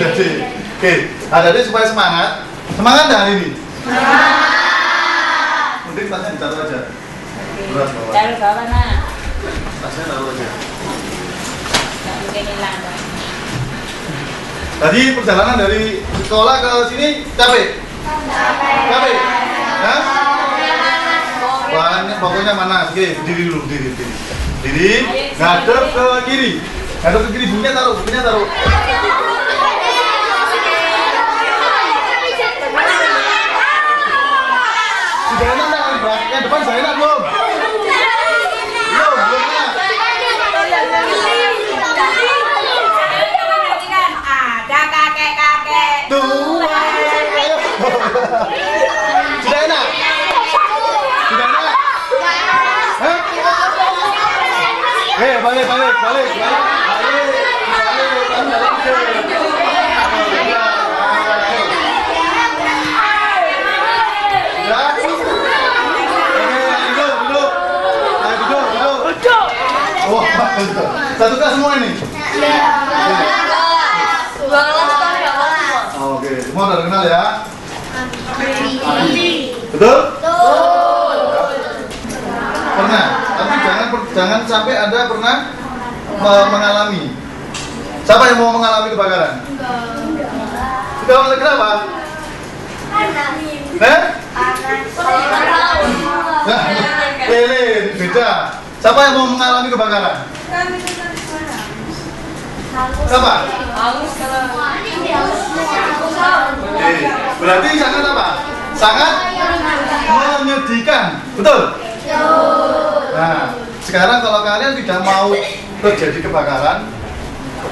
Adik. Oke, adik supaya semangat. Semangat nggak hari ini? Mungkin tasnya ditaruh aja. Berat bawah. Taruh bawah nah. Tasnya taruh aja. Nggak mungkin hilang. Tadi perjalanan dari sekolah ke sini capek? Capek? Hah? Pokoknya mana? Oke, berdiri dulu, berdiri. Berdiri, ngadep ke kiri. Ngadep ke kiri, bukunya taruh. Sudah enak nggak? Yang depan saya enak belum? Belum enak. Ada kakek-kakek. Tuh. Sudah enak? Hah? Balik. Wah, satu kelas semua ini? Iya. Oke, semua udah kenal ya? Betul? Pernah, tapi jangan sampai Anda pernah mengalami. Siapa yang mau mengalami kebakaran? Kenapa? Lele, beda. Siapa yang mau mengalami kebakaran? Siapa? Berarti sangat apa? Sangat menyedihkan, betul? Nah, sekarang kalau kalian tidak mau terjadi kebakaran,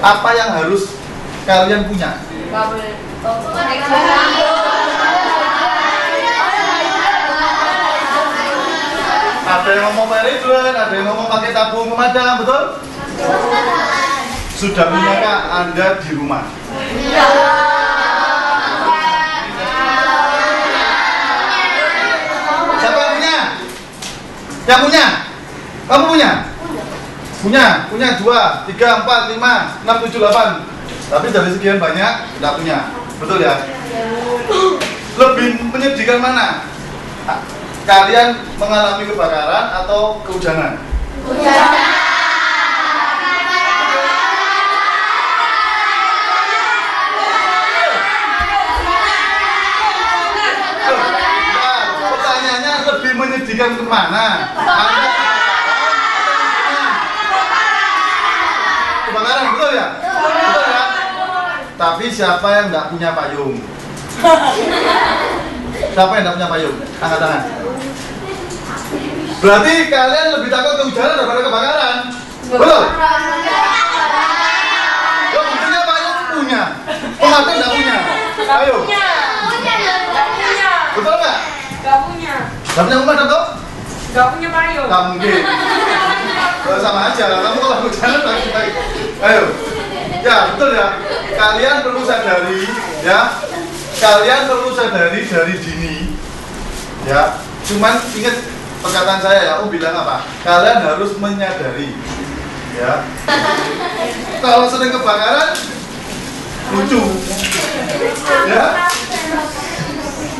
apa yang harus kalian punya? Ada yang ngomong manajemen, ada yang ngomong pakai tabung pemadam, betul? Sudah punyakah Anda di rumah? Siapa yang punya? Yang punya? Kamu punya? Punya 2, 3, 4, 5, 6, 7, 8. Tapi dari sekian banyak tidak punya. Betul ya? Lebih menyedihkan mana? Kalian mengalami kebakaran atau kehujanan? Pertanyaannya lebih menyedihkan kemana? Kebakaran, betul ya? Betul ya? Tapi siapa yang nggak punya payung? Siapa yang nggak punya payung? Angkat tangan. Berarti kalian lebih takut kehujanan daripada kebakaran? Betul? Oh, buktinya payung punya. Pemadam nggak punya. Ayo. Betul nggak? Gak punya. Nggak punya pemadam toh? Gak punya payung. Nggak mungkin. Sama aja. Kamu kalau kehujanan pasti baik. Ayo. Ya betul ya. Kalian perlu sadari, ya. Kalian perlu sadari dari dini, ya. Cuman ingat perkataan saya ya. Aku bilang apa? Kalian harus menyadari, ya. Kalau sering kebakaran, lucu, ya.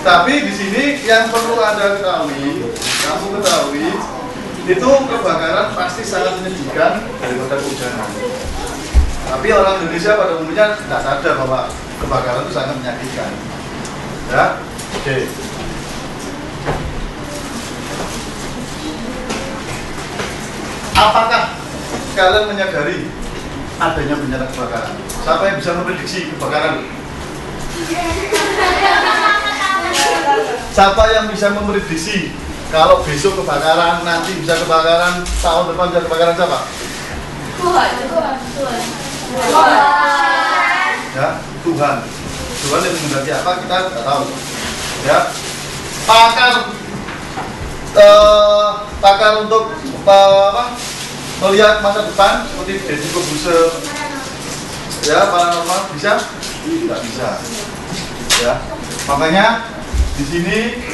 Tapi di sini yang perlu Anda ketahui, kamu ketahui, itu kebakaran pasti sangat menyedihkan daripada kehujanan. Tapi orang Indonesia pada umumnya tidak sadar bahwa kebakaran itu sangat menyakitkan. Ya, oke. Apakah kalian menyadari adanya bencana kebakaran? Siapa yang bisa memprediksi kebakaran? Siapa yang bisa memprediksi kalau besok kebakaran, nanti bisa kebakaran, tahun depan bisa kebakaran siapa? Tuhan. Ya, Tuhan yang menghendaki apa kita tidak tahu. Ya, pakar untuk melihat masa depan seperti Deddy Corbuzier, ya, paranormal bisa? Tidak bisa. Ya, makanya di sini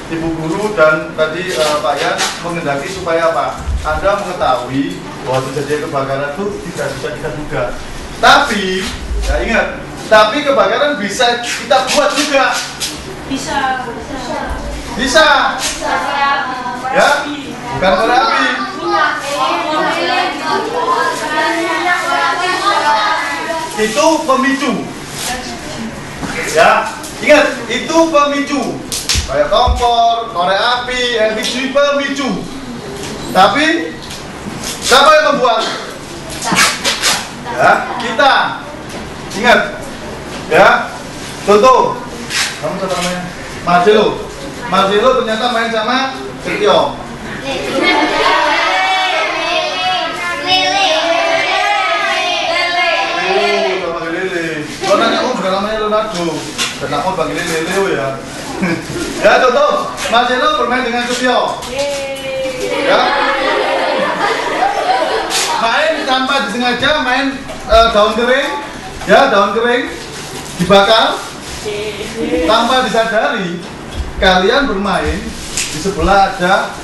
Ibu Guru dan tadi Pak Yan menghendaki supaya apa? Anda mengetahui bahwa terjadi kebakaran itu tidak bisa kita duga. Tapi Ya ingat, tapi kebakaran bisa kita buat juga. Bisa. Bisa. Ya, bukan korek api. Itu pemicu. Ya, ingat, itu pemicu. Kayak kompor, korek api, LPG pemicu. Tapi siapa yang membuat? Ya, kita. Ingat. Ya. Contoh. Kamu siapa namanya? Marcelo. Marcelo ternyata main sama Setio. Kalau nanya juga namanya Leonardo. Dan aku panggilnya Leo ya. Ya contoh, Marcelo bermain dengan Setio. Ya. Main tanpa disengaja, main daun kering, ya daun kering dibakar tanpa disadari. Kalian bermain di sebelah ada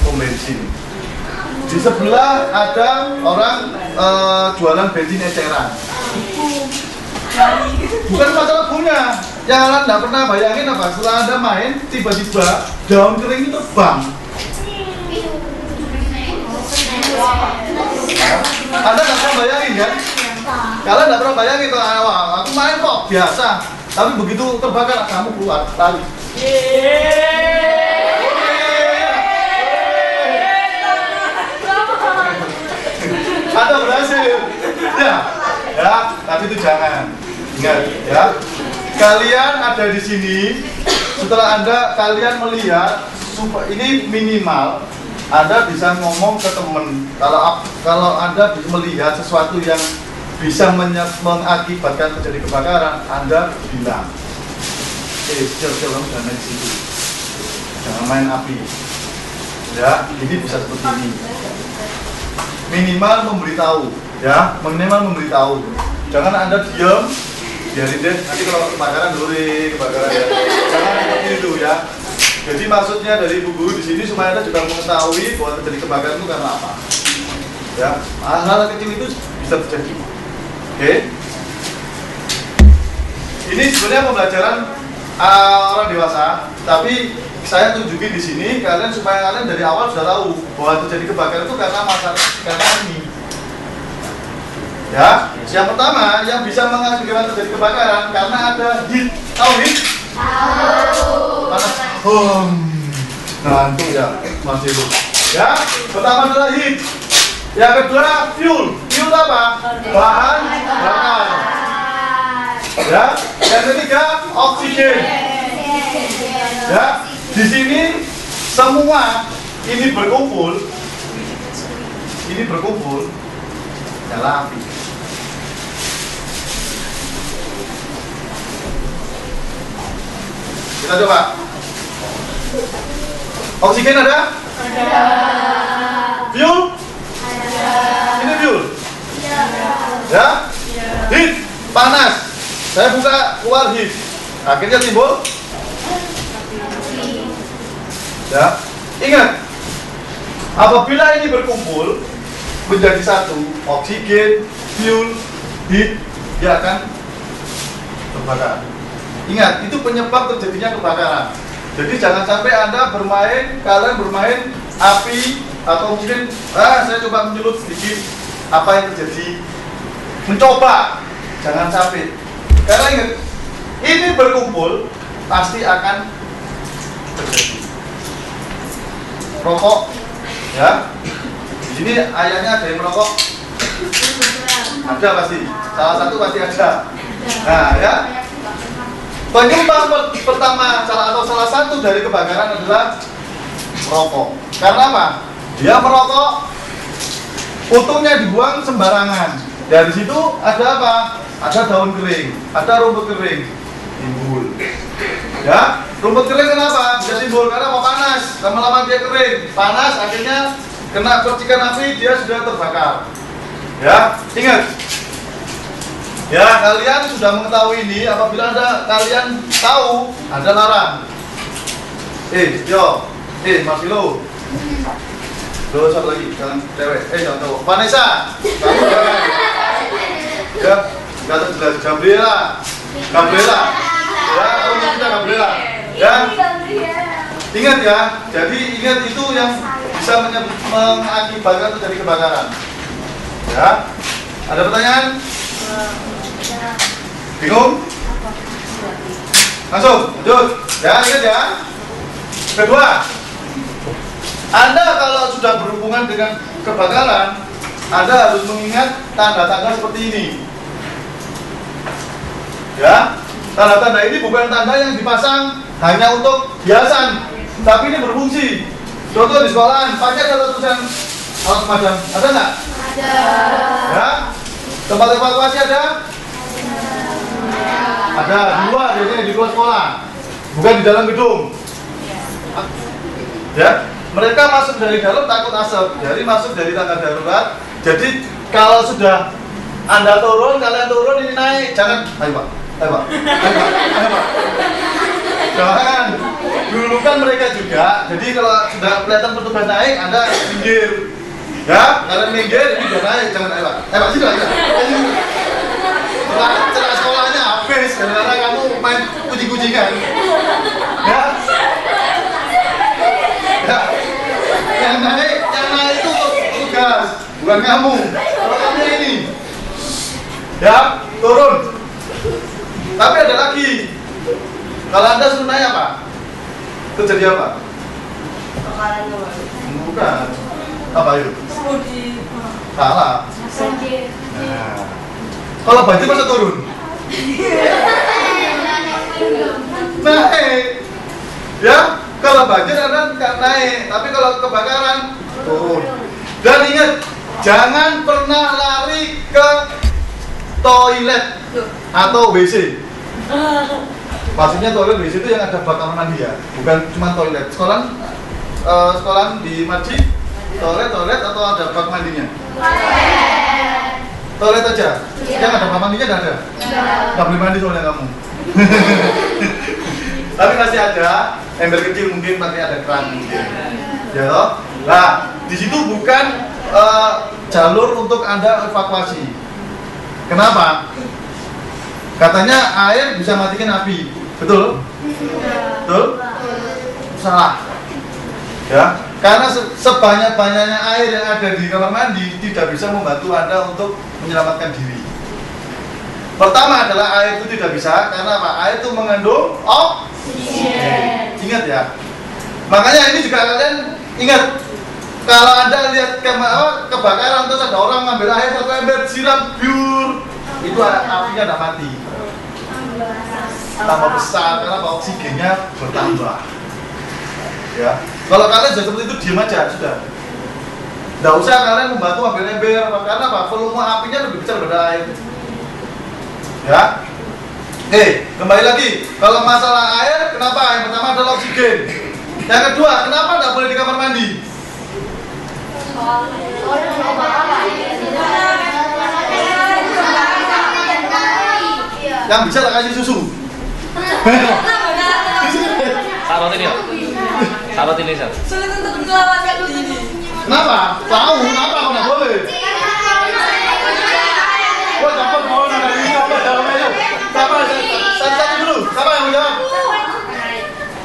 pom bensin, di sebelah ada orang jualan bensin eceran. Bukan masalah punya, yang kalian tidak pernah bayangin apa? Setelah Anda main, tiba-tiba daun kering itu terbang. Anda nggak pernah bayangin kan? Kalian nggak pernah bayangin tuh, wah, aku main kok biasa, tapi begitu terbakar kamu keluar lari. Anda berhasil, ya, tapi itu jangan. Ingat, ya. Kalian ada di sini. Setelah kalian melihat, ini minimal. Anda bisa ngomong ke teman, kalau Anda melihat sesuatu yang bisa mengakibatkan terjadi kebakaran, Anda bilang, kamu jangan main di situ, jangan main api. Ya, ini bisa seperti ini. Minimal memberitahu, ya, minimal memberitahu. Jangan Anda diam, biarin deh. Nanti kalau kebakaran dulu, kebakaran ya. Jangan seperti itu ya. Jadi maksudnya dari Ibu Guru di sini supaya Anda juga mengetahui bahwa terjadi kebakaran itu karena apa. Ya, hal-hal kecil itu bisa terjadi. Oke. Ini sebenarnya pembelajaran orang dewasa, tapi saya tunjukin di sini kalian supaya kalian dari awal sudah tahu bahwa terjadi kebakaran itu karena karena ini. Ya, yang pertama yang bisa mengakibatkan terjadi kebakaran karena ada heat. Tahu heat? Panas. Ngantuk ya, masih itu. Ya, pertama adalah heat. Yang kedua fuel. Fuel apa? Bahan bakar. Ya, yang ketiga oksigen. Ya, di sini semua ini berkumpul. Nyala api. Kita coba. Oksigen ada? Ada. Fuel? Ada. Ini fuel? Iya. Ya? Heat, panas. Saya buka keluar heat. Akhirnya timbul? Ya. Ingat, apabila ini berkumpul menjadi satu, oksigen, fuel, heat, dia akan terbakar. Ingat, itu penyebab terjadinya kebakaran. Jadi jangan sampai kalian bermain api atau mungkin saya coba mencelup sedikit apa yang terjadi. Mencoba, jangan sampai. Karena ingat, ini berkumpul pasti akan terjadi. Rokok, ya. Di sini ayahnya ada yang merokok. Ada pasti. Salah satu pasti ada. Nah, ya. Penyumbang pertama atau salah satu dari kebakaran adalah merokok. Karena apa? Dia merokok, putuhnya dibuang sembarangan. Dari situ ada apa? Ada daun kering, ada rumput kering, timbul. Ya, rumput kering kenapa? Bisa timbul karena mau panas. Lama-lama dia kering, panas, akhirnya kena percikan api, dia sudah terbakar. Ya, ingat. Ya, kalian sudah mengetahui ini. Apabila kalian tahu, Anda larang. Marcelo. Loh, satu lagi, jangan cewek. Jangan tahu. Vanessa, kamu jangan. Ya, nggak terjelas. Gabriela. Gabriela. Ya, untuk kita Gabriela. Ya. Ingat ya, jadi ingat itu yang bisa mengakibatkan terjadi kebakaran. Ya. Ada pertanyaan? Bingung? Langsung, lanjut. Ya, ingat ya. Kedua, Anda kalau sudah berhubungan dengan kebakaran, Anda harus mengingat tanda-tanda seperti ini. Ya, tanda-tanda ini bukan tanda yang dipasang hanya untuk hiasan, tapi ini berfungsi. Contoh di sekolahan, pakai ada tulisan alat pemadam, ada nggak? Ada. Ya, tempat evakuasi ada? Ada di luar, jadi di luar sekolah, bukan di dalam gedung. Ya, mereka masuk dari dalam takut asap, jadi masuk dari tangga darurat. Jadi kalau sudah Anda turun, kalian turun ini naik, jangan, ayo Pak, ayo Pak, ayo Pak. Jangan, dulu kan mereka juga. Jadi kalau sudah kelihatan petugas naik, Anda minggir. Ya, kalian minggir, ini udah naik, jangan ayo Pak, ayo Pak, sini aja. Celah sekolahnya habis karena kamu main kucing-kucingan. Ya. Ya. Yang naik itu tugas, bukan kamu. Kalau kamu ini. Ya, turun. Tapi ada lagi. Kalau Anda suruh naik apa? Terjadi apa? Bukan. Apa itu? Salah. Nah. Kalau banjir masa turun? Naik. Ya, kalau banjir Anda nggak naik, tapi kalau kebakaran turun. Dan ingat, jangan pernah lari ke toilet atau WC. Maksudnya toilet WC itu yang ada bak kamar mandi ya, bukan cuma toilet. Sekolah di masjid, toilet atau ada bak mandinya? Toilet aja? Yang ada bak mandinya nggak ada? Nggak boleh mandi soalnya kamu. Tapi masih ada ember kecil mungkin pakai ada keran mungkin. Ya toh? Nah, di situ bukan jalur untuk Anda evakuasi. Kenapa? Katanya air bisa matikan api. Betul? Betul? Salah. Ya, karena sebanyak-banyaknya air yang ada di kamar mandi tidak bisa membantu Anda untuk menyelamatkan diri. Pertama adalah air itu tidak bisa karena apa? Air itu mengandung oksigen. Ingat ya. Makanya ini juga kalian ingat, kalau Anda lihat kebakaran terus ada orang ngambil air satu ember siram biur, itu apinya tidak mati. Tambah besar karena oksigennya bertambah. Ya. Kalau kalian sudah seperti itu diam aja sudah. Tidak usah kalian membantu ambil ember karena apa? Volume apinya lebih besar daripada air. Ya. Kembali lagi. Kalau masalah air, kenapa? Yang pertama adalah oksigen. Yang kedua, kenapa tidak boleh di kamar mandi? Yang bisa tak kasih susu. Sarot ini ya? Sarot ini Sar. Sulit untuk menyelamatkan diri. Kenapa? Tahu kenapa kok nggak boleh? Wah, dapat mau nanya apa dalamnya yuk? Satu dulu. Siapa yang menjawab?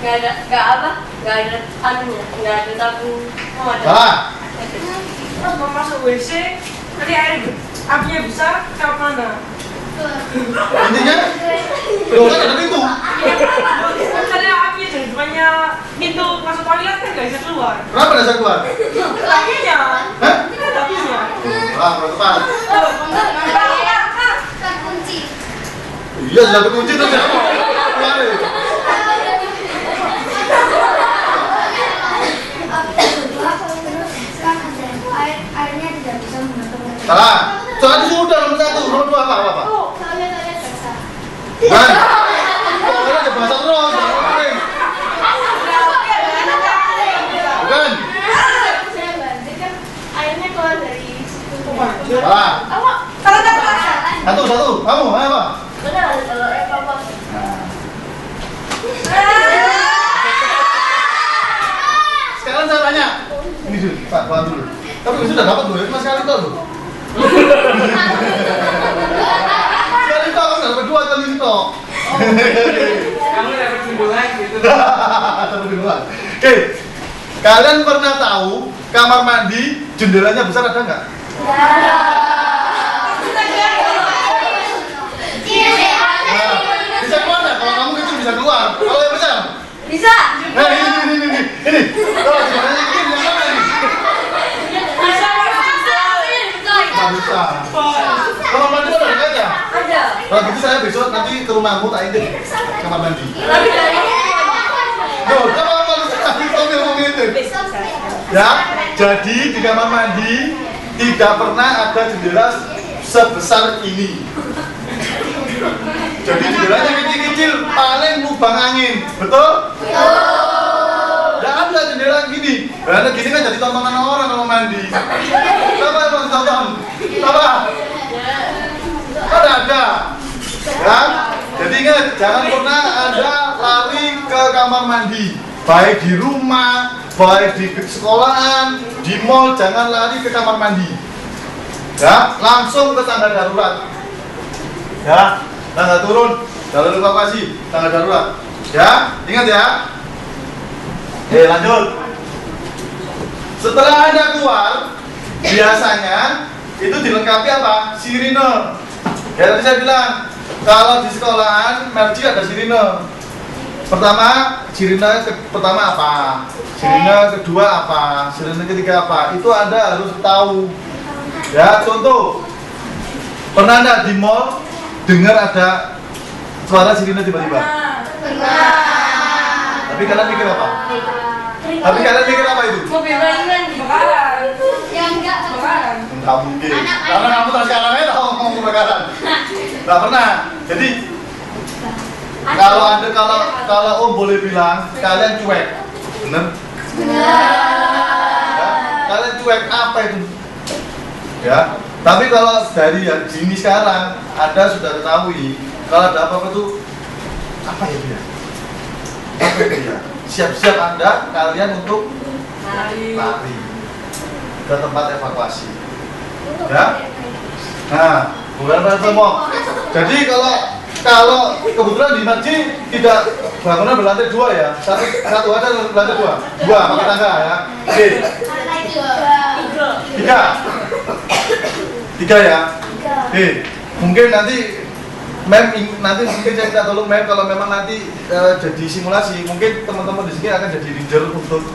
Nggak ada anunya, nggak ada tabung. Salah. Pas mau masuk WC, nanti apinya bisa ke mana? Intinya, kan ada pintu. Misalnya apinya dari depannya pintu masuk toilet kan nggak bisa keluar. Kenapa nggak bisa keluar? Apinya. Hah? Apinya. Kurang tepat. Kunci. Iya, sudah terkunci terus ya. Keluar ya. Airnya tidak bisa mengatur. Salah. Soalnya sudah nomor 1, nomor 2 apa? Toilet basah. Kan? Toilet ada basah terus, jangan kering. Bukan? Saya banjir kan airnya keluar dari situ. Salah. Satu. Kamu, ayo apa? Benar ada kalau evakuasi. Sekarang saya tanya. Ini dulu, Pak, Pak dulu. Tapi sudah dapat loh, cuma sekali toh loh. Sekali toh, kamu dapat 2 Kamu dapat bimbingan gitu. Oke, kalian pernah tahu kamar mandi jendelanya besar ada nggak? Bisa keluar nggak? Kalau kamu kecil bisa keluar. Kalau yang besar? Bisa. Nah ini. Kalau jendelanya gini yang mana nih? Bisa. Nggak bisa. Kamar mandi ada nggak ya? Ada. Kalau gitu saya besok nanti ke rumahmu tak intip kamar mandi. Tapi dari Loh, apa mobil itu? Ya, jadi di kamar mandi tidak pernah ada jendela sebesar ini. Jadi jendelanya kecil-kecil, paling lubang angin, betul? Tidak ada jendela gini. Karena gini kan jadi tontonan orang kalau mandi. Apa yang mau ditonton? Apa? Ada. Ya, jadi ingat jangan pernah ada lari ke kamar mandi, baik di rumah, baik di sekolahan, di mall, jangan lari ke kamar mandi. Ya, langsung ke tangga darurat. Ya, tangga turun, jalur evakuasi, tangga darurat. Ya, ingat ya. Lanjut. Setelah Anda keluar, biasanya itu dilengkapi apa? Sirine. Ya tadi saya bilang, kalau di sekolahan merci ada sirine. Sirine pertama apa? Sirine kedua apa? Sirine ketiga apa? Itu Anda harus tahu. Ya, contoh. Pernah Anda di mall dengar ada suara sirine tiba-tiba? Tapi kalian mikir apa? itu? mobil mainan kebakaran. Yang enggak Kebakaran. Nggak mungkin. Karena kamu sekarang aja tahu ngomong kebakaran. Nggak pernah. Jadi kalau Om boleh bilang kalian cuek, bener? Ya, kalian cuek apa itu? Ya. Tapi kalau dari yang Jimmy sekarang, Anda sudah ketahui kalau ada apa-apa tuh apa ya dia? Apa itu ya? Siap-siap Anda kalian untuk lari ke tempat evakuasi. Ya. Nah, bukan bertemu. Jadi kalau kebetulan di masjid tidak bangunan berlantai 2 ya, satu ada berlantai 2 pakai tangga ya. Oke. 3 ya. Oke. Mungkin nanti nanti mungkin saya minta tolong kalau memang nanti jadi simulasi, mungkin teman-teman di sini akan jadi leader untuk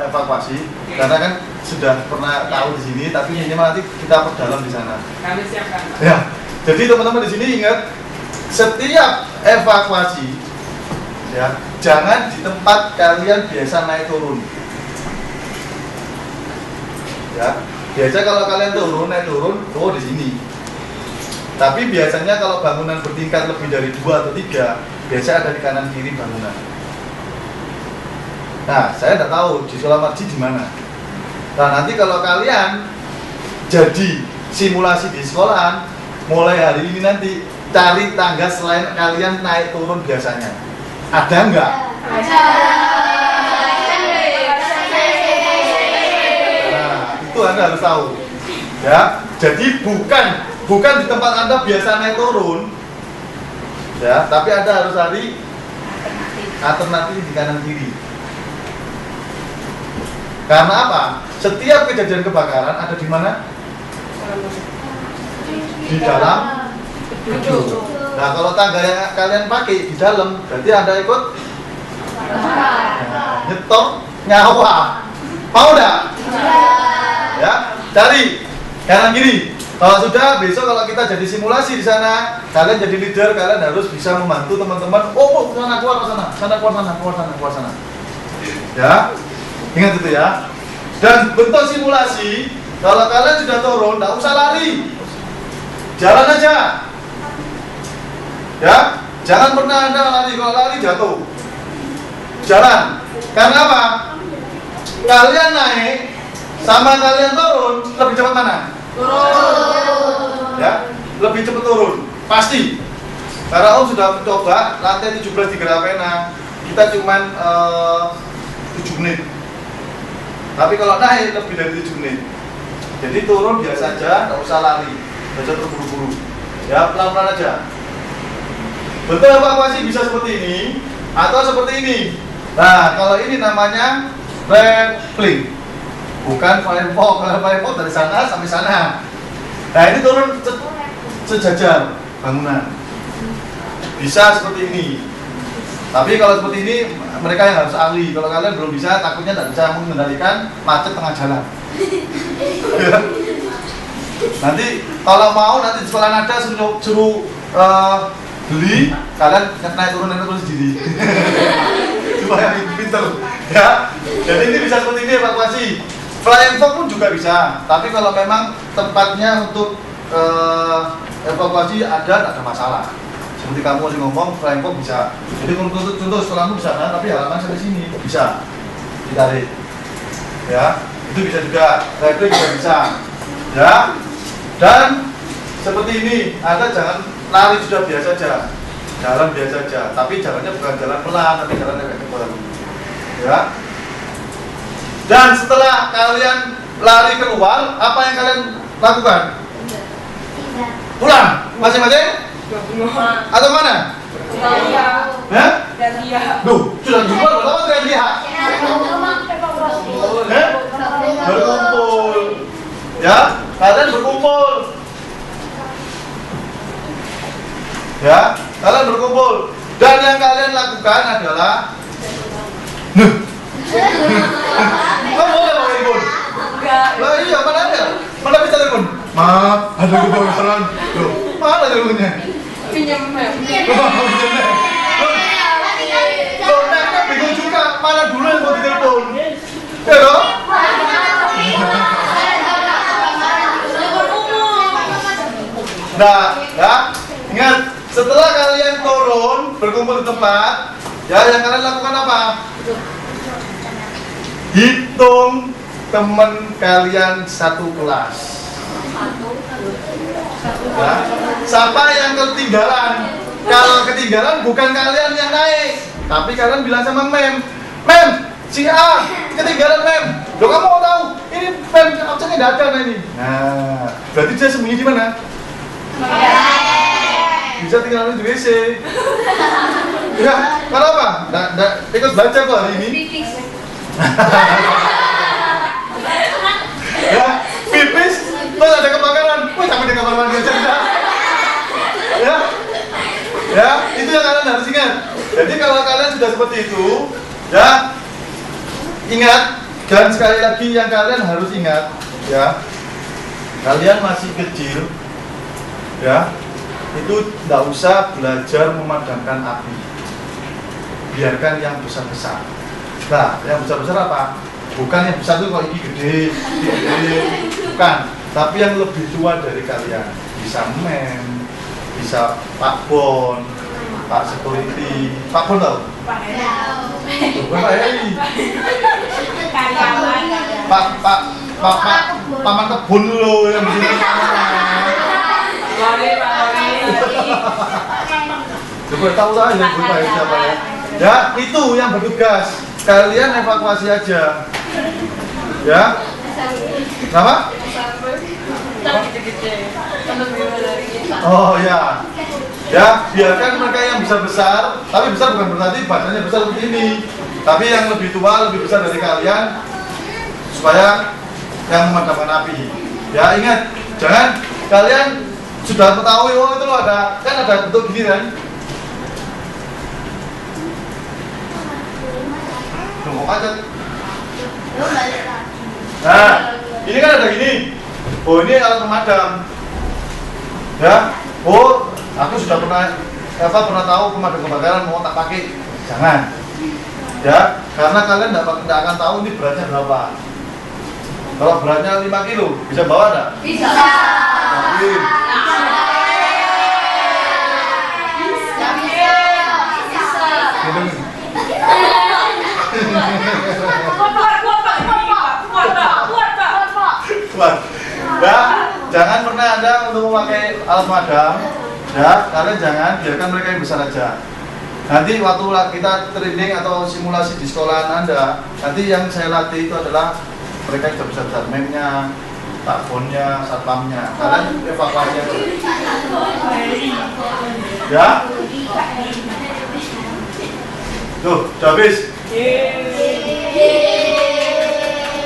evakuasi karena kan sudah pernah tahu di sini, tapi minimal nanti kita perdalam di sana. Kami siapkan. Ya, jadi teman-teman di sini ingat setiap evakuasi, ya jangan di tempat kalian biasa naik turun. Ya, biasa kalau kalian naik turun, di sini. Tapi biasanya kalau bangunan bertingkat lebih dari 2 atau 3, biasa ada di kanan kiri bangunan. Nah, saya tidak tahu di Sulamarji di mana. Nah, nanti kalau kalian jadi simulasi di sekolahan, mulai hari ini nanti cari tangga selain kalian naik turun biasanya. Ada nggak? Nah, itu Anda harus tahu. Ya, jadi bukan di tempat Anda biasa naik turun, ya, tapi Anda harus cari alternatif di kanan kiri. Karena apa? Setiap kejadian kebakaran ada di mana? Di dalam gedung. Nah, kalau tangga yang kalian pakai di dalam, berarti Anda ikut nyetok nyawa. Mau enggak? Ya, cari kanan kiri. Kalau sudah, besok kalau kita jadi simulasi di sana, kalian jadi leader, kalian harus bisa membantu teman-teman. Oh, sana keluar ke keluar sana. Ya, ingat itu ya. Dan bentuk simulasi, kalau kalian sudah turun, tidak usah lari, jalan aja. Ya, jangan pernah Anda lari, kalau lari jatuh. Jalan. Karena apa? Kalian naik sama kalian turun, lebih cepat mana? Turun. Ya, lebih cepat turun, pasti. Karena Om sudah mencoba lantai 17 di Grapena, kita cuman 7 menit. Tapi kalau naik lebih dari 7 menit. Jadi turun biasa aja, nggak usah lari, nggak usah terburu-buru. Ya, pelan-pelan aja. Bentuk evakuasi bisa seperti ini atau seperti ini. Nah, kalau ini namanya rappelling, bukan flying fox. Kalau flying fox dari sana sampai sana. Nah, ini turun sejajar bangunan. Bisa seperti ini. Tapi kalau seperti ini mereka yang harus ahli. Kalau kalian belum bisa, takutnya tidak bisa mengendalikan macet tengah jalan. Nanti kalau mau nanti di sekolah nada suruh beli, kalian naik turun sendiri. Supaya pinter ya. Jadi ini bisa seperti ini evakuasi. Flying fox pun juga bisa. Tapi kalau memang tempatnya untuk evakuasi tidak ada masalah. Seperti kamu masih ngomong, flying fox bisa. Jadi contoh sekolahmu di sana, tapi halaman sampai sini bisa ditarik. Ya, itu bisa juga. Rappelling juga bisa. Ya. Dan seperti ini, Anda jangan lari sudah biasa saja, jalan biasa saja. Tapi jalannya bukan jalan pelan, tapi jalan agak cepat. Ya. Dan setelah kalian lari keluar, apa yang kalian lakukan? Pulang, masing-masing? Atau mana? Hah? Duh, sudah jumpa berapa kalian lihat? Berkumpul. Ya, kalian berkumpul. Ya, kalian berkumpul. Dan yang kalian lakukan adalah kamu boleh bawa telepon? Lah iya, mana ada? Mana bisa telepon? Maaf, ada kebakaran. Loh, mana teleponnya? Pinjam mem. Loh, mereka bingung juga. Mana dulu yang mau ditelepon? Ya loh? Nah, ya, ingat, setelah kalian turun, berkumpul di tempat, ya yang kalian lakukan apa? Hitung teman kalian satu kelas. Ya. Siapa yang ketinggalan? Kalau ketinggalan bukan kalian yang naik, tapi kalian bilang sama mem, si A ketinggalan mem. Loh, kamu mau tahu? Ini mem absennya nggak ada ini. Nah, berarti dia sembunyi di mana? Bisa tinggalin di WC. Ya, kenapa? Nggak ikut belajar kok hari ini. Ya, pipis, terus ada kebakaran. Wih, sampai di kamar mandi aja enggak. Ya, itu yang kalian harus ingat. Jadi kalau kalian sudah seperti itu, ya, ingat. Dan sekali lagi yang kalian harus ingat, ya, kalian masih kecil, ya, itu tidak usah belajar memadamkan api. Biarkan yang besar-besar. Nah, yang besar-besar apa? Bukan yang besar itu kalau ini gede, bukan. Tapi yang lebih tua dari kalian, bisa mem, bisa Pak Bon, Pak Security, Pak Bon tahu? Pak Heri. Paman kebun lo yang di sini. Coba tahu lah yang berubah siapa ya? Ya, itu yang bertugas. Kalian evakuasi aja. Ya. Kenapa? Oh ya. Ya, biarkan mereka yang besar-besar, tapi besar bukan berarti badannya besar seperti ini. Tapi yang lebih tua, lebih besar dari kalian, supaya yang memadamkan api. Ya, ingat, jangan kalian sudah mengetahui, oh itu loh ada bentuk gini kan? Tunggu aja. Nah, ini kan ada gini. Oh, ini alat pemadam. Ya. Oh, aku sudah pernah tahu pemadam kebakaran mau tak pakai. Jangan. Ya, karena kalian tidak akan tahu ini beratnya berapa. Kalau beratnya 5 kilo, bisa bawa enggak? Bisa. Kuat. Ya, jangan pernah Anda untuk memakai alat pemadam. Ya, kalian jangan, biarkan mereka yang besar aja. Nanti waktu kita training atau simulasi di sekolahan Anda, nanti yang saya latih itu adalah mereka yang besar-besar, memnya, Pak Bonnya, satpamnya. Kalian evakuasi aja. Ya. Tuh, udah habis.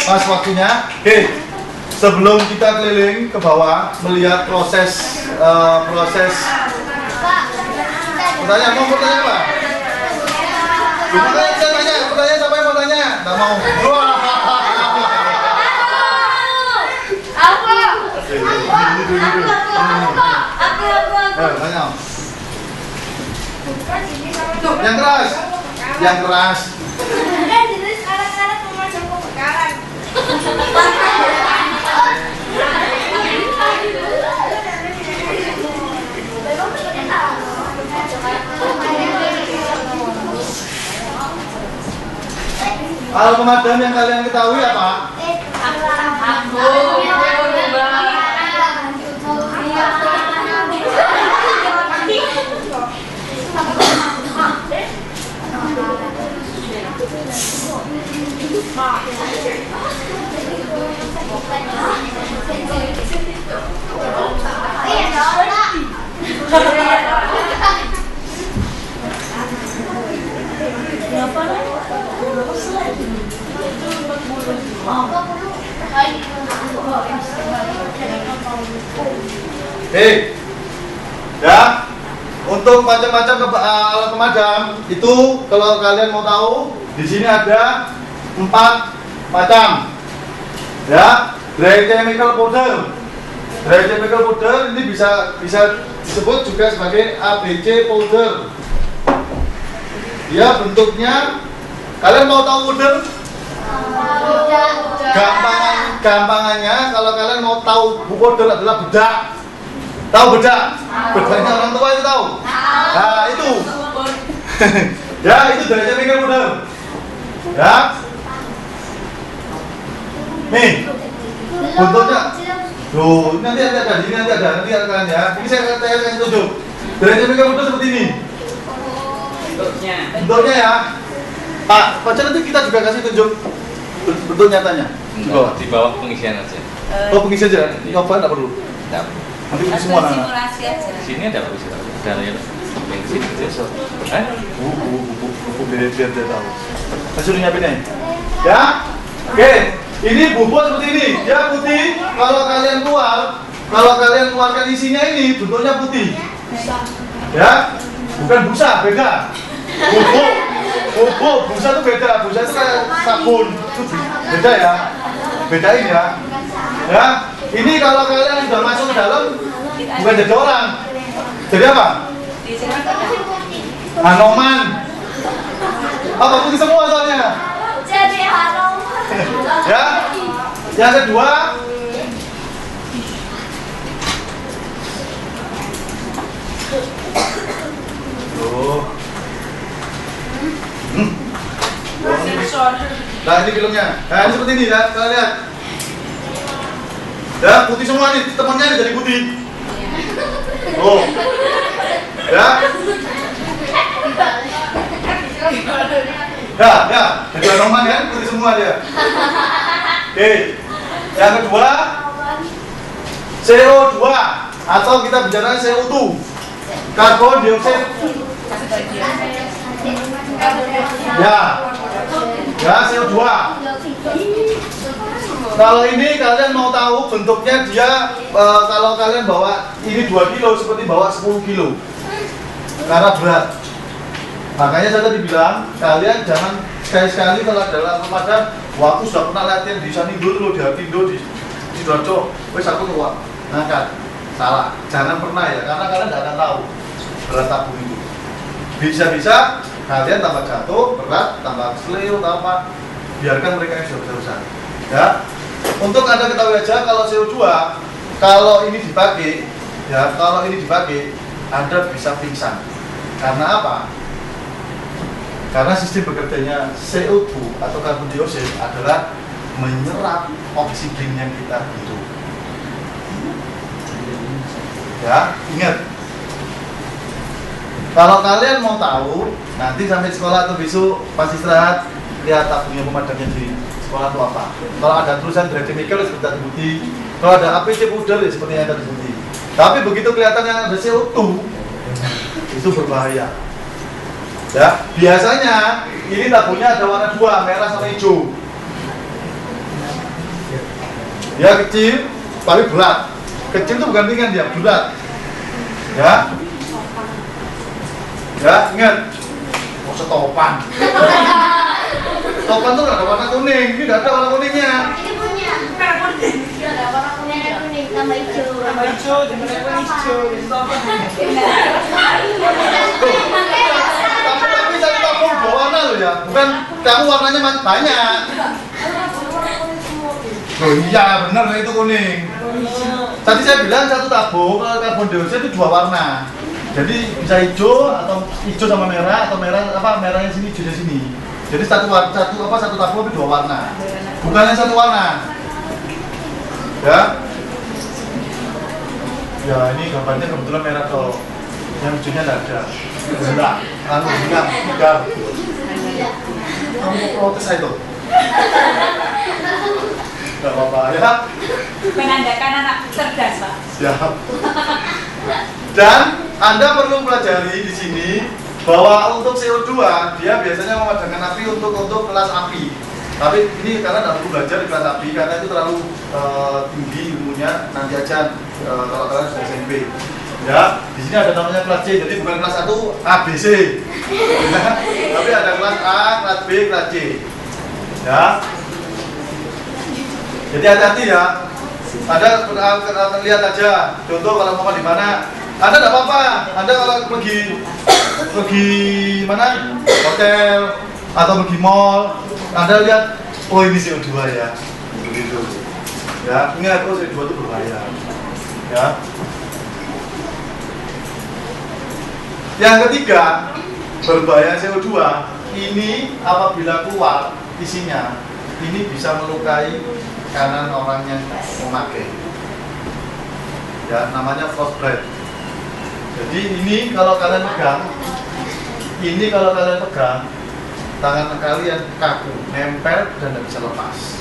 Pas waktunya. Oke. Sebelum kita keliling ke bawah melihat proses pertanyaan, mau bertanya apa? Pertanyaan siapa yang mau tanya? Nggak mau. Wah. Tanya. Yang keras. Yang keras. Jenis alat-alat pemadam kebakaran. Alat pemadam yang kalian ketahui apa? Hei, ya, untuk macam-macam alat pemadam itu kalau kalian mau tahu di sini ada 4 macam. Ya, dry chemical powder. Dry chemical powder ini bisa disebut juga sebagai ABC powder. Dia bentuknya, kalian mau tahu powder? Gampangannya kalau kalian mau tahu powder adalah bedak. Tahu bedak? Bedaknya orang tua itu tahu. Nah itu. Ya itu dry chemical powder. Ya. Nih bentuknya. Tuh, nanti ada kalian ya. Ini saya kasih tunjuk. Dry chemical powder seperti ini. Bentuknya ya. Pak, nanti kita juga kasih tunjuk bentuk nyatanya. Di bawah pengisian aja. Oh, pengisi aja. Nyoba enggak perlu. Enggak. Nanti isi semua anak. Simulasi aja. Sini ada apa sih? Ada ya. Bensin gitu. Biar dia tahu. Saya suruh nyiapin ya. Ya. Oke. Ini bubuk seperti ini. Dia putih. Kalau kalian keluarkan isinya ini bentuknya putih. Ya. Bukan busa, beda. Bubuk, busa itu beda. Busa itu kayak sabun. Itu beda ya. Bedain ya. Ya. Ini kalau kalian sudah masuk ke dalam bukan jadi orang. Jadi apa? Hanoman. Apa putih semua soalnya? Jadi Hanoman. Ya. Yang kedua, Nah ini filmnya. Nah ini seperti ini ya, kalian lihat. Ya putih semua nih, temennya ini jadi putih. Oh, ya. Ya, jadi Hanoman kan, putih semua dia. Oke. Yang kedua, CO2 atau kita bicara CO2, karbon dioksida. Ya CO2. Kalau ini kalian mau tahu bentuknya dia, kalau kalian bawa ini 2 kilo seperti bawa 10 kilo karena berat. Makanya saya tadi bilang kalian jangan sekali-sekali kalau dalam pemadam, wah aku sudah pernah latihan di Sanindo loh, di Hatindo, di Sidoarjo, wes aku keluar ngangkat. Salah, jangan pernah ya, karena kalian tidak akan tahu berat tabung itu. Bisa-bisa kalian tambah jatuh, berat, tambah seleo, atau apa, biarkan mereka yang sudah besar-besar. Ya, untuk Anda ketahui aja kalau CO2, kalau ini dipakai, ya kalau ini dipakai, Anda bisa pingsan. Karena apa? Karena sistem bekerjanya CO2 atau karbon dioksida adalah menyerap oksigen yang kita hidup. Ya, ingat. Kalau kalian mau tahu, nanti sampai sekolah atau besok pas istirahat, lihat tabungnya pemadamnya di sekolah itu apa. Kalau ada tulisan dry chemical seperti tadi putih, kalau ada ABC powder seperti yang tadi putih. Tapi begitu kelihatan yang ada CO2, itu berbahaya. Ya, biasanya ini tabungnya ada warna dua, merah sama hijau. Dia kecil, tapi berat. Kecil itu bukan ringan, dia berat. Ya, ya ingat. Oh, setopan. Setopan itu ada warna kuning, ini tidak ada warna kuningnya. Ini punya. Merah kuning. Ada warna kuning tambah hijau. Tambah hijau, jadi merah hijau. Jadi apa? Tapi satu tabung dua warna loh ya, bukan kamu warnanya banyak. Oh iya benar itu kuning. Tadi saya bilang satu tabung kalau karbon dioksida itu dua warna. Jadi bisa hijau atau hijau sama merah atau merah merahnya sini hijau sini. Jadi satu tabung itu dua warna. Bukan yang satu warna. Ya. Ya ini gambarnya kebetulan merah toh. Yang hijaunya tidak ada. Enggak, enggak, tiga. Kamu protes itu. Enggak apa-apa ya. Menandakan anak cerdas, Pak. Siap. Dan Anda perlu pelajari di sini bahwa untuk CO2 dia biasanya memadamkan api untuk kelas api. Tapi ini karena tidak perlu belajar di kelas api karena itu terlalu tinggi ilmunya, nanti aja kalau kalian sudah SMP. Ya, di sini ada namanya kelas C, jadi bukan kelas 1 A, B, C. Ya, tapi ada kelas A, kelas B, kelas C. Ya. Jadi hati-hati ya. Anda lihat aja. Contoh kalau mau di mana, Anda tidak apa-apa. Anda kalau pergi mana? Hotel atau pergi mall, Anda lihat, oh ini CO2 ya. Begitu. Ya, ingat oh CO2 itu berbahaya. Ya. Yang ketiga, berbahaya CO2 ini apabila keluar isinya, ini bisa melukai kanan orang yang memakai. Ya, namanya frostbite. Jadi ini kalau kalian pegang, tangan kalian kaku, nempel dan tidak bisa lepas.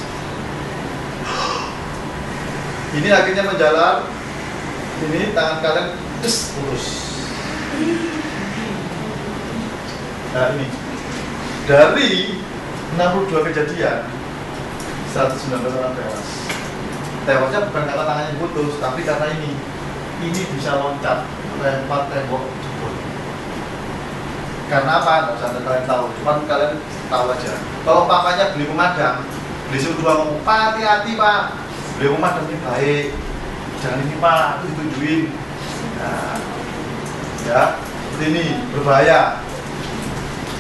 Ini akhirnya menjalar. Ini tangan kalian putus. Nah ini dari 62 kejadian 119 orang tewas. Tewasnya bukan karena tangannya putus, tapi karena ini bisa loncat lempar tembok jebol. Karena apa? Nggak usah kalian tahu, cuman kalian tahu aja. Kalau papanya beli pemadam, beli CO2 ngomong, Pak hati-hati Pak, beli pemadam ini baik, jangan ini Pak, itu ditunjukin. Nah, ya, seperti ini berbahaya.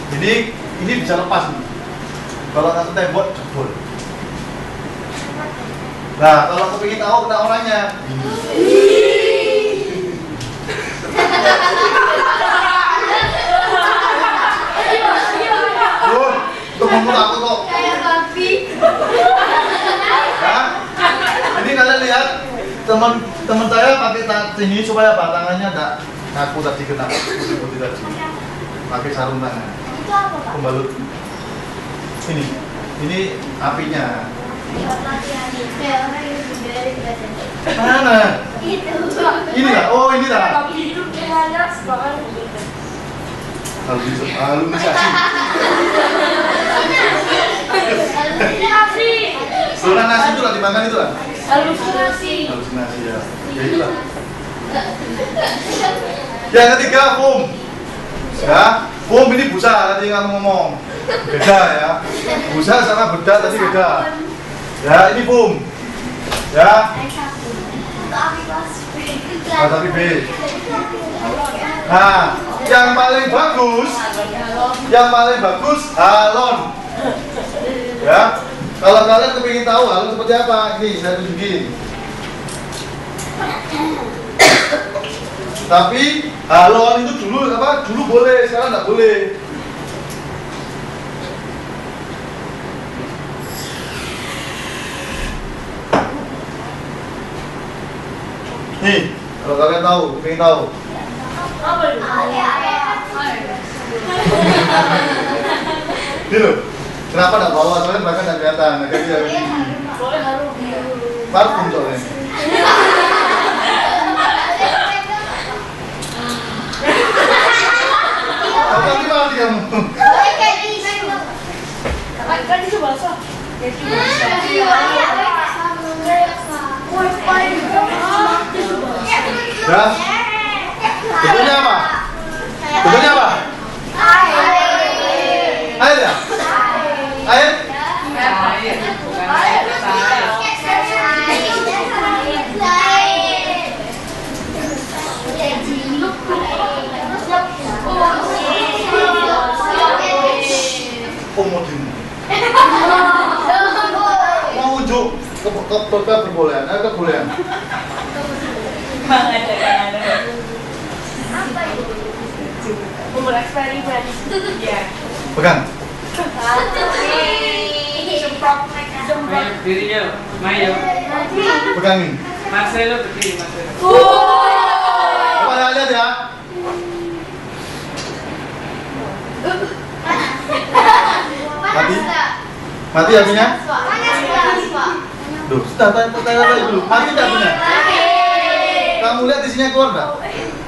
Ini bisa lepas nih. Kalau satu tembok jebol. Nah, kalau kepingin tahu kena orangnya. Tuh, temen aku kok. Kayak babi. Nah, ini kalian lihat teman saya pakai ini supaya apa? Tangannya enggak kaku tadi kena putih tadi. Pakai sarung tangan. Itu apa, Pak? Pembalut. Ini apinya. Mana? Ini lah. Oh, ini lah. Halusinasi. Zona nasi itu lah dimakan itu lah. Halusinasi Ya. Ya itulah. Yang ketiga foam. Ya, foam ini busa tadi kamu ngomong. Beda ya. Busa sama bedak tadi beda. Ya, ini foam. Ya. Tapi B. Nah, yang paling bagus halon. Ya. Kalau kalian kepingin tahu halon seperti apa, ini saya tunjukin. Tapi halon itu dulu boleh, sekarang nggak boleh. Nih, kalau kalian tahu, pengen tahu. Ini loh, kenapa nggak bawa? Soalnya bahkan nggak kelihatan, nggak kelihatan. Parfum soalnya. Tapi malah kamu. Kan itu bahasa. Ya. Bentuknya apa? Bentuknya apa? Air ya? Air? Komodin. Mau unjuk ke perbolehan, kebolehan. Umur eksperimen. Iya. Pegang. Semprot. Mayo, dirinya, Mayo. Pegangin. Marcelo berdiri, Marcelo. Coba lihat ya. Mati? Mati apinya? Duh, tanya dulu. Mati nggak apinya? Kamu lihat isinya keluar nggak?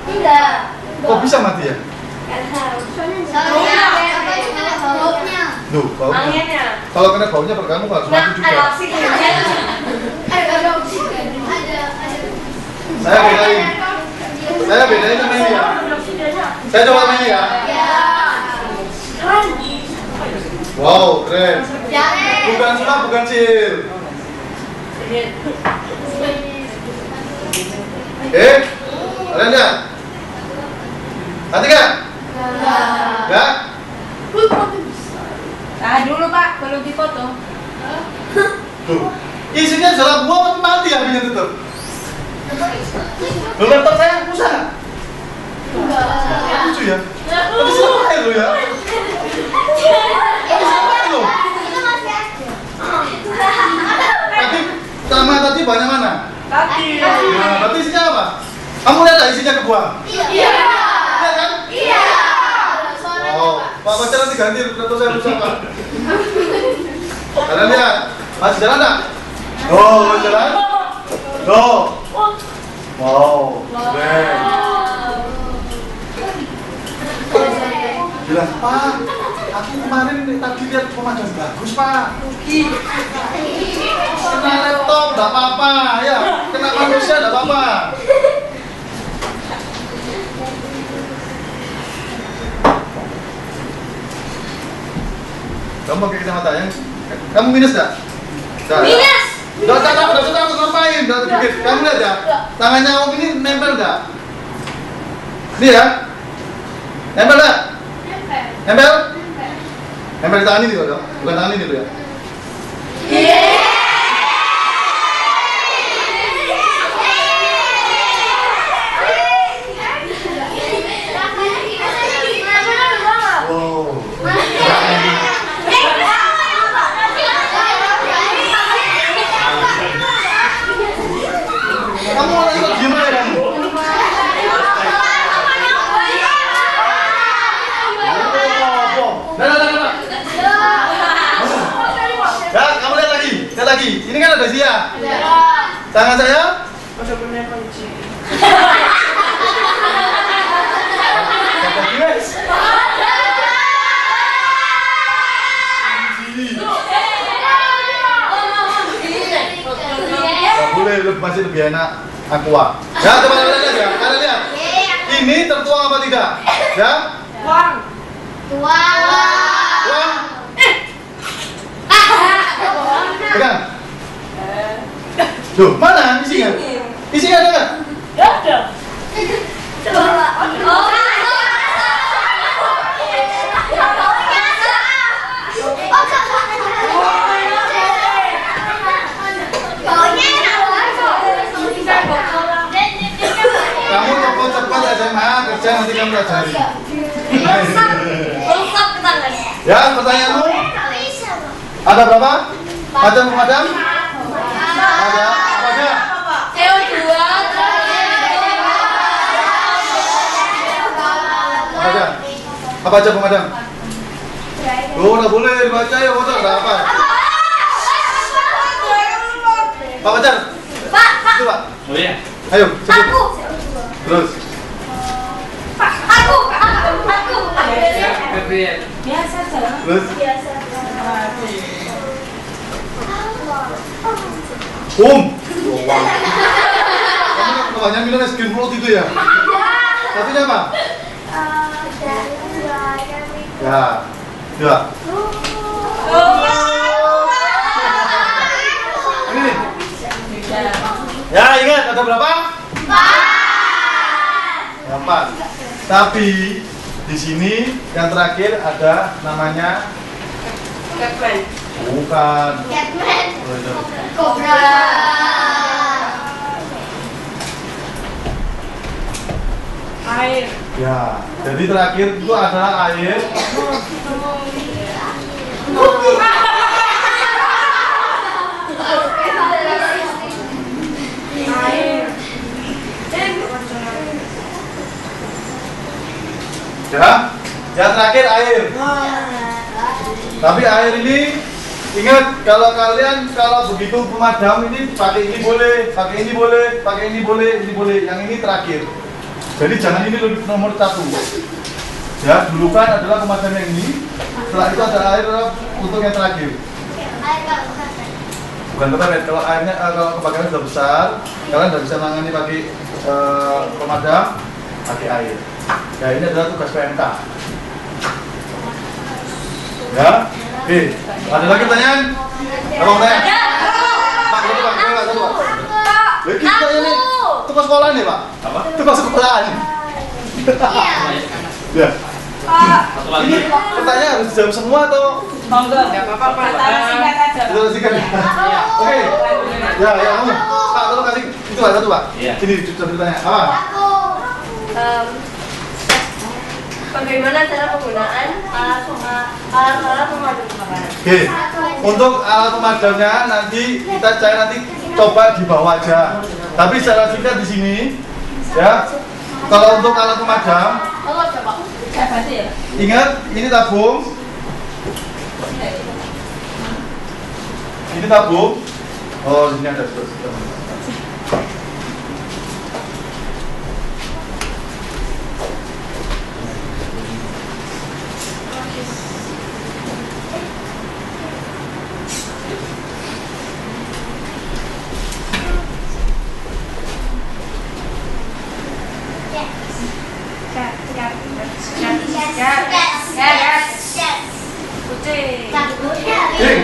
Tidak. Kok bisa mati ya? Duh, baunya. Anginnya. Kalau kena baunya kamu harus mati juga. Saya bedain sama ini ya. Saya coba sama ini ya. Wow, keren. Bukan sunat, bukan sihir. Kalian lihat? Mati kan? Enggak? Tahan dulu Pak, belum dipoto. Tuh, isinya jalan buah tapi mati apinya tetap. Loh, laptop saya rusak. Lucu ya? Tapi selesai loh ya. Tadi banyak mana? Tadi. Nah, berarti isinya apa? Kamu lihat nggak isinya kebuang? Iya. Lihat kan? Iya. Oh, Pak Pacar nanti ganti laptop saya rusak Pak. Kalian lihat, masih jalan nggak? Oh, jalan? Oh. Wow, keren. Bilang, Pak, aku kemarin tadi lihat pemandangan bagus Pak. Kena laptop, nggak apa-apa, ya. Kena manusia, nggak apa-apa. Kamu pakai kacamata ya? Kamu minus nggak? Minus. Nggak usah takut ngapain, nggak dikit. Kamu lihat ya, tangannya Om ini nempel nggak? Ini ya, nempel nggak? Nempel? Nempel di tangan ini loh, bukan tangan ini loh ya. Wow. Kamu mau ikut gimana kamu? Ya, kamu lihat lagi. Ini kan ada Zia. Tangan saya. Masa punya kunci. Masih lebih enak aqua. Ya, coba kalian lihat ya. Kalian lihat. Ini tertuang apa tidak? Ya? Uang. Uang. Pegang. Duh, mana isinya? Isinya ada nggak? Ya ada. Kamu cepat SMA kerja nanti kamu pelajari. Ya, pertanyaanmu? Ada berapa? Macam pemadam? Ada. Apa aja? CO2. Apa aja? Apa aja pemadam? Oh, nggak boleh dibaca ya, foto ada apa? Pak Pacar. Itu Pak. Oh iya. Ayo, sebut. Terus. Aku. Ya, Gabriel. Biasa jalan. Terus Biasa. Wow. Kamu kebanyakan minum es krim float itu ya? Satunya apa? Ya, dua. Ini. Ya, ingat ada berapa? 4. Tapi di sini yang terakhir ada namanya Catman. bukan. Catman. Oh, itu. Cobra. Air. Ya, jadi terakhir itu adalah air. Air. Ya, yang terakhir air. Tapi air ini ingat kalau kalian kalau begitu pemadam ini pakai ini boleh, pakai ini boleh, pakai ini boleh, ini boleh. Yang ini terakhir. Jadi jangan ini nomor 1. Ya, dulu kan adalah pemadam yang ini. Setelah itu ada air untuk yang terakhir. Bukan kebakaran. Kalau airnya kalau kebakaran sudah besar, kalian tidak bisa menangani pakai pemadam, pakai air. Ya, ini adalah tugas PMK. Ya, oke. Ada lagi pertanyaan? Apa pertanyaan? Pak, satu Pak, satu Pak. Lagi kita ini tukang sekolah nih Pak. Apa? Tukang sekolahan. Ya. Satu lagi. Ini pertanyaan harus dijawab semua atau? Enggak apa-apa, Pak. Kata singkat aja. Itu singkat. Oke. Ya, kamu. Pak, tolong kasih itu Pak, satu Pak. Iya. Ini ditanya. Apa? Bagaimana cara penggunaan alat pemadam kebakaran? Oke. Untuk alat pemadamnya nanti kita coba di bawah aja. Tapi secara singkat di sini ya. Kalau untuk alat pemadam, ingat ini tabung. Ini tabung. Oh, di sini ada Kucing.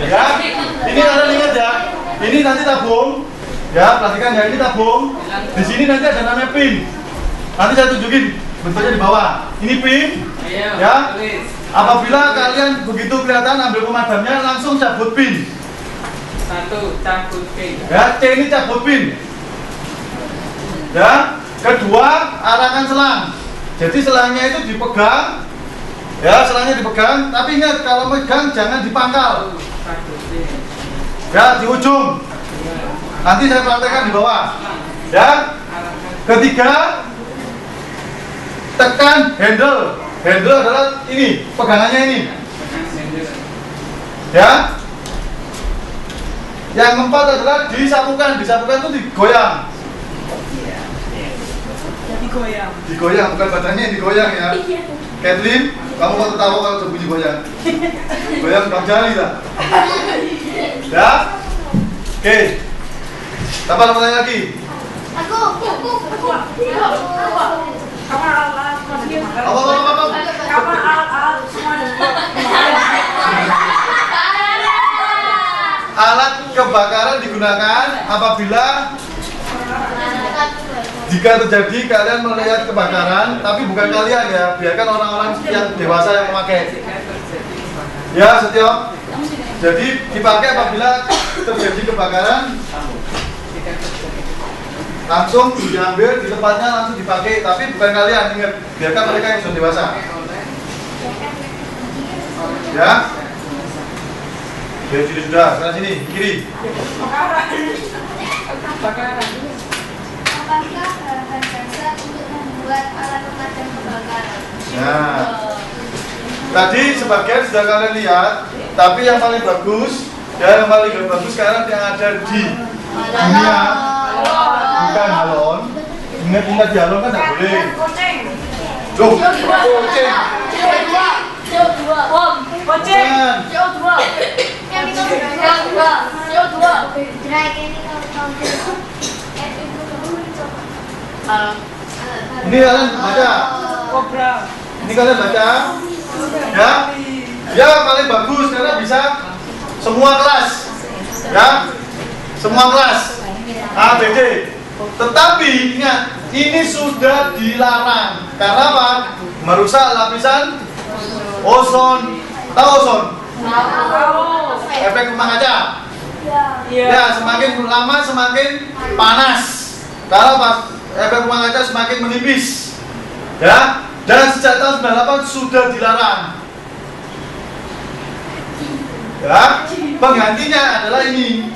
ya, ini kalian ingat ya. Ini nanti tabung. Ya, perhatikan ya, ini tabung. Di sini nanti ada namanya pin. Nanti saya tunjukin bentuknya di bawah. Ini pin. Ayo, Ya. tulis. Apabila kalian begitu kelihatan ambil pemadamnya langsung cabut pin. 1 cabut pin. Ya, C ini cabut pin. Ya, kedua arahkan selang. Jadi selangnya itu dipegang. Ya, selangnya dipegang, tapi ingat kalau megang jangan dipangkal. Cabut pin. Ya, di ujung. Nanti saya praktekkan di bawah. Ya. Ketiga, tekan handle. Handle adalah ini, pegangannya ini. Ya. Yang keempat adalah disatukan. Disatukan itu digoyang. Digoyang. Digoyang, bukan badannya yang digoyang ya. Kathleen, kamu kok tertawa kalau ada bunyi goyang? Goyang Bang Jali lah. Ya. Oke. Apa pertanyaan lagi? Aku. Kapan alat-alat pemadam kebakaran? Apa? Kapan alat-alat pemadam Alat kebakaran digunakan apabila jika terjadi kalian melihat kebakaran, tapi bukan kalian ya, biarkan orang-orang yang dewasa yang memakai. Ya, Setio. Jadi dipakai apabila terjadi kebakaran, langsung diambil di tempatnya langsung dipakai, tapi bukan kalian, ingat, biarkan mereka yang sudah dewasa. Ya. Oke, sini sudah, sekarang sini, kiri. kebakaran? Apakah bahan dasar untuk membuat alat pemadam kebakaran? Nah, tadi sebagian sudah kalian lihat, tapi yang paling bagus, ya yang paling bagus sekarang yang ada di dunia, bukan halon. Ingat di halon kan tidak boleh. Kucing. Loh, kucing. CO2. Ojek. Bukan. CO2. Chemical CO2. CO2. Dry chemical compound. Ini kalian baca. Kobra. Ini kalian baca. Ya. Ya paling bagus karena bisa semua kelas. Ya. Semua kelas. A, B, D. Tetapi ingat, ini sudah dilarang. Karena apa? Merusak lapisan ozon. Tahu ozon? Efek rumah kaca. Iya. Ya, semakin lama semakin panas. Kalau pas efek rumah kaca semakin menipis. Ya, dan sejak tahun 98 sudah dilarang. Ya, penggantinya adalah ini.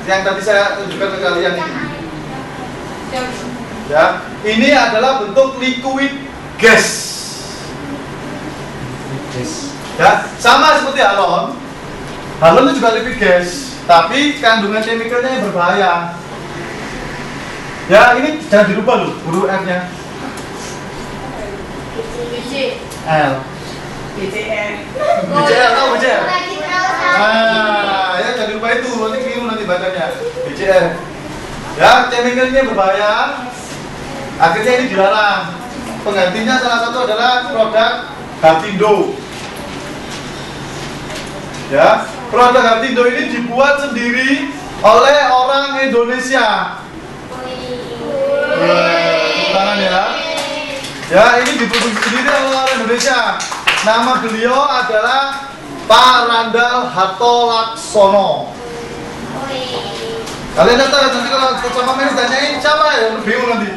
Yang tadi saya tunjukkan ke kalian ini. Ya, ini adalah bentuk liquid gas. Ya, sama seperti halon. Halon itu juga liquid gas, tapi kandungan chemicalnya yang berbahaya. Ya, ini jangan dirubah loh, huruf F-nya. L. BCN. BCL, tahu BCL? Nah, ya jangan lupa itu, nanti keliru nanti bacanya. BCL. Ya, chemicalnya berbahaya. Akhirnya ini dilarang. Penggantinya salah satu adalah produk Hartindo. Ya, produk Hartindo ini dibuat sendiri oleh orang Indonesia. Tepuk tangan ya. Ya, ini diproduksi sendiri oleh orang Indonesia. Nama beliau adalah Pak Randal Hartolaksono. Kalian tahu nanti kalau sama ini tanyain siapa yang bingung nanti.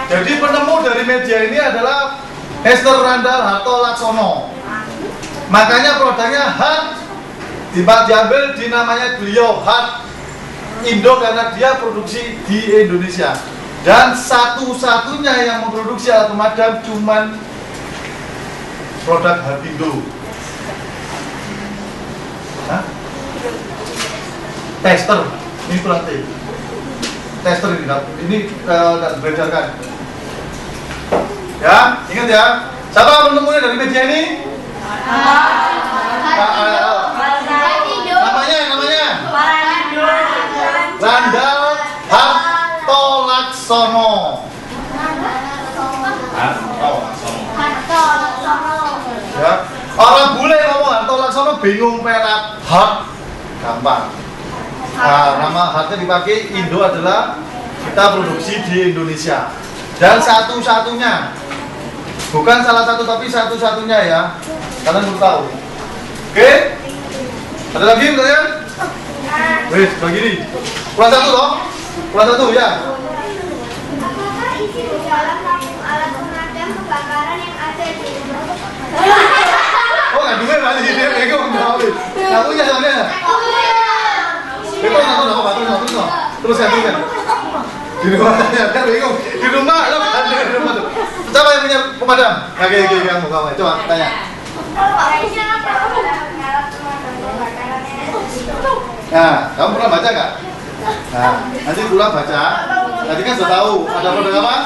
Jadi penemu dari media ini adalah Hester Randal Hartolaksono. Makanya produknya Hart diambil di namanya beliau Hart Indo karena dia produksi di Indonesia. Dan satu-satunya yang memproduksi alat pemadam cuman produk Hartindo. Hah? Tester, ini pelatih. Tester ini nggak dibedakan. Ya, ingat ya. Siapa penemunya dari media ini? Namanya Randal Hartolaksono. Ya, orang bule ngomong Hartolaksono bingung pelat Hart gampang. Nah, nama Hartnya dipakai Indo adalah kita produksi di Indonesia dan satu-satunya, bukan salah satu tapi satu-satunya ya. Kalian perlu tahu. Oke? Ada lagi kalian? Wih, begini. Pulang satu loh. Pulang satu ya. Apakah isi di dalam tabung alat pemadam kebakaran yang ada di Oh, nggak dengar berarti dia pegang tahu. Tahunya soalnya. Betul, terus saya tuliskan. Di rumahnya kan bingung. Di rumah lo ada di rumah tuh. Siapa yang punya pemadam? Oke, kamu coba tanya. Nah, kamu pernah baca nggak? Nah, nanti pulang baca. Tadi kan sudah tahu ada produk apa?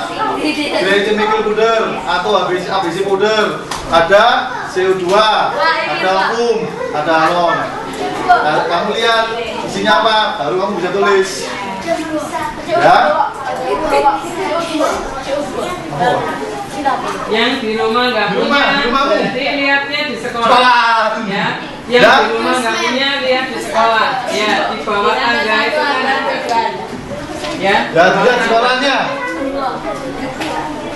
Dry chemical powder atau ABC powder. Ada CO2, ada vakum, ada halon. Nah, kamu lihat isinya apa, baru kamu bisa tulis. Ya. Oh. Yang di rumah nggak Di punya, rumahmu. berarti lihatnya di sekolah. Sekolah. Ya. Yang Ya. di rumah nggak punya, lihat di sekolah. Ya, di bawah tangga itu kan ada. Ya. Ya, lihat sekolahnya.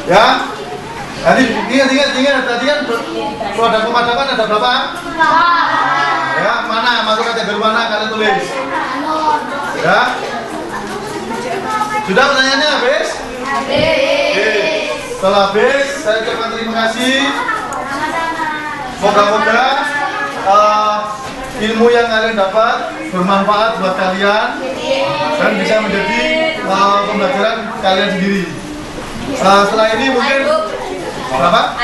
Ya. Nanti ingat tadi kan produk pemadaman ada berapa? Ya, mana masuk kategori mana kalian tulis? Ya. Sudah pertanyaannya habis? Oke. Setelah habis, saya ucapkan terima kasih. Moga-moga ilmu yang kalian dapat bermanfaat buat kalian dan bisa menjadi pembelajaran kalian sendiri. Setelah ini mungkin apa?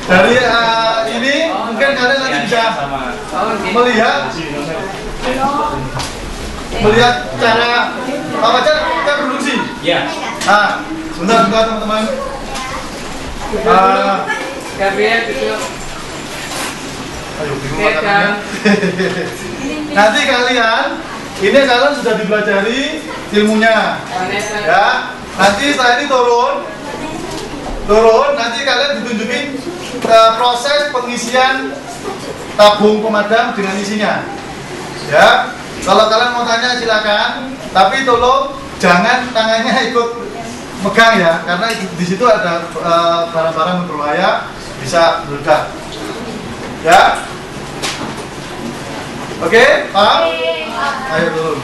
Dari ini mungkin kalian nanti bisa melihat cara cara produksi. Ya. Nah, sebentar teman-teman. Gabriel duduk. Ayo, bingung Oke, makanannya. Nanti kalian sudah dipelajari ilmunya. Vanessa. Ya, nanti setelah ini turun, nanti kalian ditunjukin proses pengisian tabung pemadam dengan isinya. Ya, kalau kalian mau tanya silakan, tapi tolong jangan tangannya ikut megang ya, karena di situ ada barang-barang berbahaya bisa meledak. Ya, oke, paham? Ayo turun.